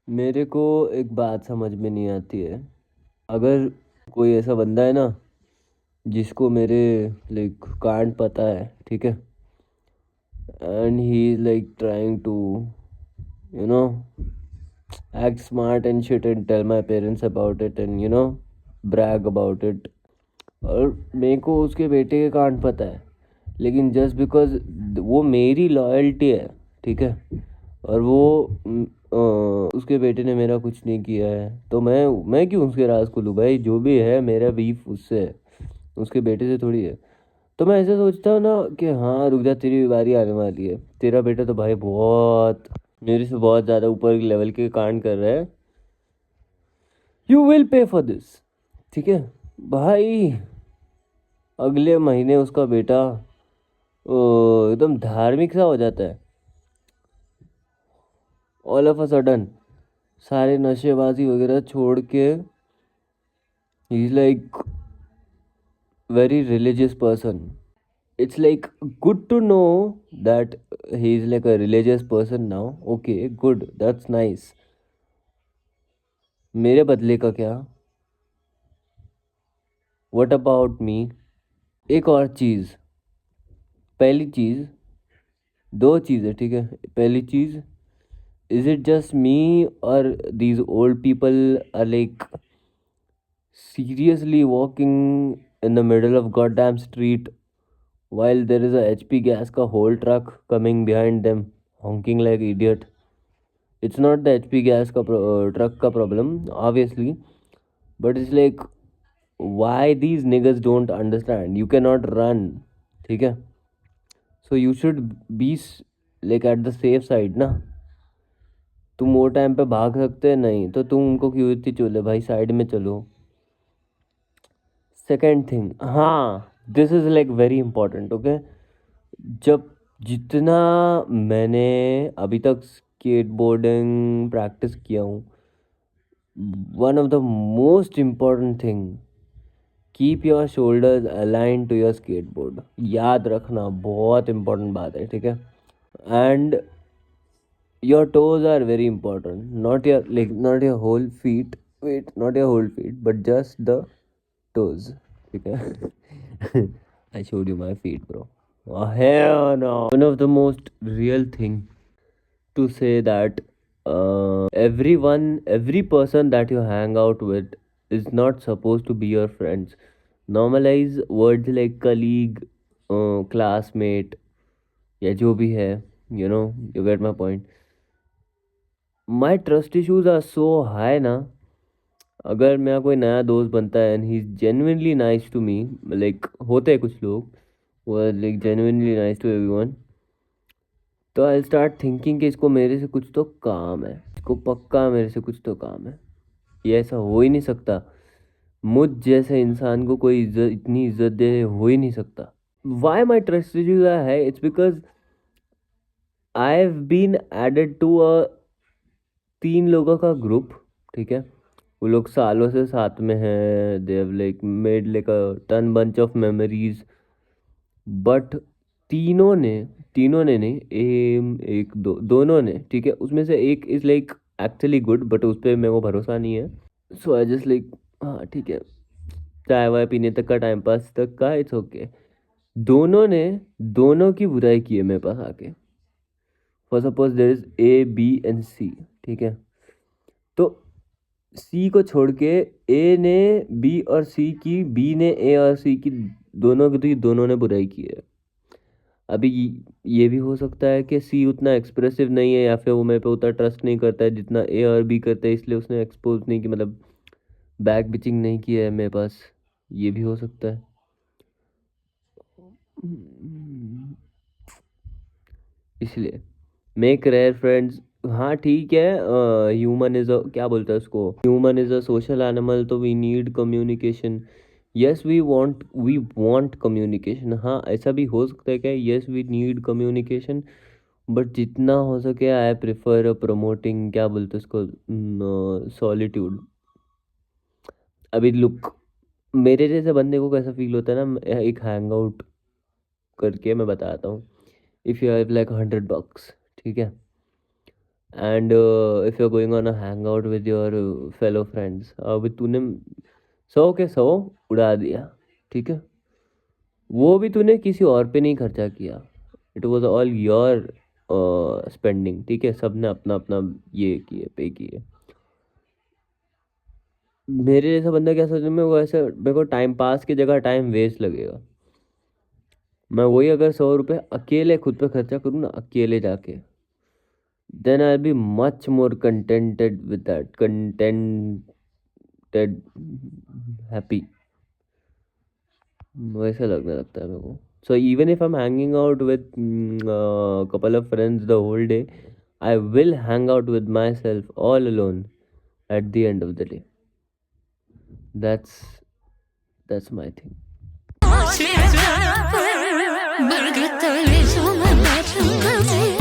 मेरे को एक बात समझ में नहीं आती है। अगर कोई ऐसा बंदा है ना जिसको मेरे लाइक कांड पता है, ठीक है, and he is like trying to you know act smart and shit and tell my parents about it and brag about it। और मेरे को उसके बेटे के कांड पता है, लेकिन जस्ट बिकॉज वो मेरी लॉयल्टी है, ठीक है, और वो उसके बेटे ने मेरा कुछ नहीं किया है, तो मैं क्यों उसके राज खोलूँ भाई? जो भी है मेरा बीफ उससे है, उसके बेटे से थोड़ी है। तो मैं ऐसा सोचता हूँ ना कि हाँ रुक जा, तेरी भी बारी आने वाली है। तेरा बेटा तो भाई बहुत मेरे से बहुत ज़्यादा ऊपर लेवल के कांड कर रहा है। You will pay for this, ठीक है भाई। अगले महीने उसका बेटा एकदम धार्मिक सा हो जाता है। ऑल ऑफ अ सडन सारे नशेबाजी वगैरह छोड़ के ही is like very religious person. It's like good to know that he is like a religious person now. Okay, good, that's nice। मेरे बदले का क्या? What about me? एक और चीज़, पहली चीज़, दो चीज़ें, ठीक है। पहली चीज़, इज इट जस्ट मी और these old people are like seriously walking in the middle of goddamn street while there is a HP gas का whole truck coming behind them honking like idiot? It's not the HP gas का truck का problem obviously, but it's like why these niggas don't understand you cannot run, ठीक है, so you should be like at the safe side ना। तुम वो time पे भाग सकते हैं नहीं, तो तुम उनको क्यों इतनी चोले भाई, साइड में चलो। सेकेंड थिंग, हाँ, this is like very important, okay. जब जितना मैंने अभी तक स्केट बोर्डिंग प्रैक्टिस किया हूँ, one of the most important thing, keep your shoulders align to your skateboard. याद रखना, बहुत इंपॉर्टेंट बात है, ठीक है। And your toes are very important, not your like not your whole feet, wait, not your whole feet but just the toes, ठीक है। I showed you my feet, bro। Oh, hell no। One of the most real thing to say that every person that you hang out with is not supposed to be your friends। Normalize words like colleague, classmate, या जो भी है, you get my point। My trust issues are so high ना। अगर मेरा कोई नया दोस्त बनता है and he is genuinely nice to me, like होते हैं कुछ लोग वो like genuinely nice to everyone, तो आई स्टार्ट थिंकिंग कि इसको मेरे से कुछ तो काम है, इसको पक्का मेरे से कुछ तो काम है। ये ऐसा हो ही नहीं सकता, मुझ जैसे इंसान को कोई इज्जत, इतनी इज्जत दे, हो ही नहीं सकता। वाई माई ट्रस्ट इश्यूज है? It's because I have been added to a 3 लोगों का ग्रुप, ठीक है। वो लोग सालों से साथ में हैं, they have like made like a ton bunch of memories, but तीनों ने तीनों ने नहीं, एक दो दोनों ने, ठीक है, उसमें से एक is like actually good, but उस पर मेरे को भरोसा नहीं है। सो आई जस्ट लाइक, हाँ ठीक है, चाय वाय पीने तक का, टाइम पास तक का, इट्स ओके। दोनों ने दोनों की बुराई की है मेरे पास आके। For suppose there is A B and C, ठीक है, तो सी को छोड़ के ए ने बी और सी की, बी ने ए और सी की, दोनों की तो दोनों ने बुराई की है। अभी ये भी हो सकता है कि सी उतना एक्सप्रेसिव नहीं है, या फिर वो मेरे पे उतना ट्रस्ट नहीं करता है जितना ए और बी करते हैं, इसलिए उसने एक्सपोज नहीं की, मतलब बैक बिचिंग नहीं की है मेरे पास। ये भी हो सकता है। इसलिए मेक रेयर फ्रेंड्स। हाँ ठीक है, ह्यूमन इज अ, क्या बोलते हैं उसको, human is a social animal, तो we need communication. Yes, we want communication. हाँ ऐसा भी हो सकता है क्या, yes we need communication, but जितना हो सके आई प्रिफर प्रमोटिंग, क्या बोलते हैं उसको, सॉलिट्यूड। अभी लुक, मेरे जैसे बंदे को कैसा फील होता है ना, एक हैंग आउट करके मैं बताता हूँ। If you have like 100 bucks, ठीक है, and if you are going on a hang out with your fellow friends, अभी तूने 100 के 100 उड़ा दिया, ठीक है, वो भी तूने किसी और पे नहीं खर्चा किया, it was all your spending, ठीक है, सबने अपना अपना ये किए, पे किए। मेरे जैसा बंदा क्या सोचने में, वो ऐसे मेरे को टाइम पास की जगह टाइम वेस्ट लगेगा। मैं वही अगर 100 रुपये अकेले खुद पे खर्चा करूँ ना, अकेले जाके, then I'll be much more contented with that, contented, happy, वैसा लगने लगता है मेरे को। So even if I'm hanging out with a couple of friends the whole day, I will hang out with myself all alone at the end of the day. That's my thing. Bırgıt öyle canım